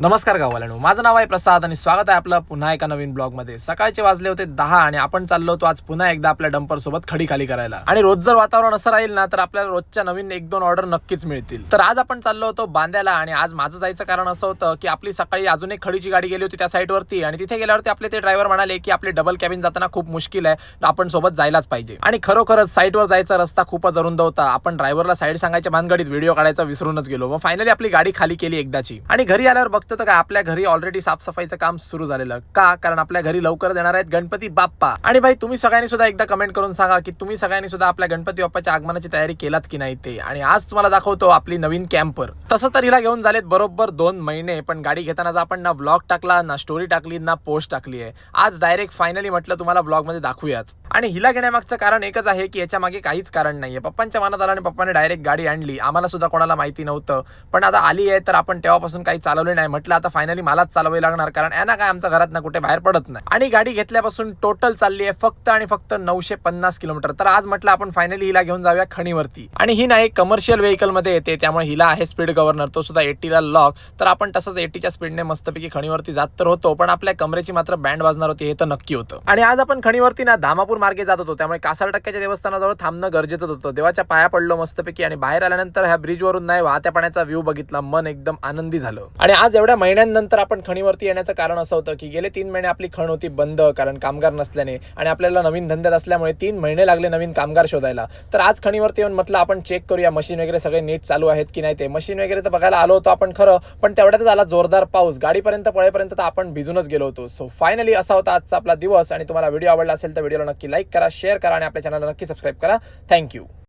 नमस्कार गाववाल्यांनो, माझं नाव आहे प्रसाद आणि स्वागत आहे आपलं पुन्हा एका नवीन ब्लॉगमध्ये। सकाळचे वाजले होते 10 आणि आपण चाललो होतो आज पुन्हा एकदा आपल्या डंपर सोबत खडी खाली करायला। आणि रोज जर वातावरण असं राहील ना तर आपल्याला रोजच्या नवीन 1-2 ऑर्डर नक्कीच मिळतील। तर आज आपण चाललो होतो बांद्याला आणि आज माझं जायचं कारण असं होतं की आपली सकाळी अजून एक खडीची गाडी गेली होती त्या साईडवरती आणि तिथे गेल्यावरती आपले ते ड्रायव्हर म्हणाले की आपले डबल कॅबिन जाताना खूप मुश्किल आहे, आपण सोबत जायलाच पाहिजे। आणि खरोखरच साईडवर जायचा रस्ता खूपच अरुंद होता। आपण ड्रायव्हरला साईड सांगायच्या भानगडीत व्हिडिओ काढायचा विसरूनच गेलो। मग फायनली आपली गाडी खाली केली एकदाची आणि घरी आल्यावर बघतो तर काय आपल्या घरी ऑलरेडी साफसफाईचं काम सुरू झालेलं का, कारण आपल्या घरी लवकरच येणार आहेत गणपती बाप्पा। आणि भाई तुम्ही सगळ्यांनी सुद्धा एकदा कमेंट करून सांगा की तुम्ही सगळ्यांनी सुद्धा आपल्या गणपती बाप्पाच्या आगमनाची तयारी केलात की नाही ते। आणि आज तुम्हाला दाखवतो आपली नवीन कॅम्पर। तसं तर हिला घेऊन झालेत बरोबर 2 महिने, पण गाडी घेताना आपण ना व्लॉग टाकला, ना स्टोरी टाकली, ना पोस्ट टाकली आहे। आज डायरेक्ट फायनली म्हटलं तुम्हाला व्लॉग मध्ये दाखवूयाच। आणि हिला घेण्यामागचं कारण एकच आहे की याच्या मागे काहीच कारण नाहीये। पप्पांच्या मनात आलं आणि पप्पाने डायरेक्ट गाडी आणली। आम्हाला सुद्धा कोणाला माहिती नव्हतं, पण आता आली आहे तर आपण तेव्हापासून काही चालवले नाही। म्हटलं आता फायनली मलाच चालवावी लागणार, कारण यांना काय आमच्या घरात ना कुठे बाहेर पडत नाही। आणि गाडी घेतल्यापासून टोटल चालली आहे फक्त आणि फक्त 950 किलोमीटर। तर आज म्हटलं आपण फायनली हिला घेऊन जाऊया खणीवरती। आणि ही ना एक कमर्शियल व्हेकल मध्ये येते, त्यामुळे हिला आहे स्पीड गव्हर्नर, तो सुद्धा 80 ला लॉक। तर आपण तसंच 80 च्या स्पीडने मस्तपैकी खणीवरती जात तर होतो, पण आपल्या कमरेची मात्र बँड वाजणार होती हे तर नक्की होतं। आणि आज आपण खणीवरती ना धामापूर मार्गे जात होतो, त्यामुळे कासार टक्क्याच्या देवस्थानाजवळ थांबणं गरजेचं होतं। देवाच्या पाया पडलो मस्तपैकी आणि बाहेर आल्यानंतर ह्या ब्रिज वरून नाही वाहत्या पाण्याचा व्ह्यू बघितला, मन एकदम आनंदी झालं। आणि आज एवढ्या महिन्यांनंतर आपण खणीवरती येण्याचं कारण असं होतं की गेले 3 महिने आपली खण होती बंद, कारण कामगार नसल्याने आणि आपल्याला नवीन धंद्यात असल्यामुळे 3 महिने लागले नवीन कामगार शोधायला। तर आज खणीवरती येऊन म्हटलं आपण चेक करूया मशीन वगैरे सगळे नीट चालू आहेत की नाही ते। मशीन वगैरे तर बघायला आलो होतो आपण खरं, पण तेवढ्यातच आला जोरदार पाऊस, गाडीपर्यंत पळेपर्यंत तर आपण भिजूनच गेलो होतो। सो फायनली असा होता आजचा आपला दिवस। आणि तुम्हाला व्हिडिओ आवडला असेल तर व्हिडिओला नक्की लाईक करा, शेअर करा आणि आपल्या चॅनलला नक्की सबस्क्राईब करा। थँक्यू।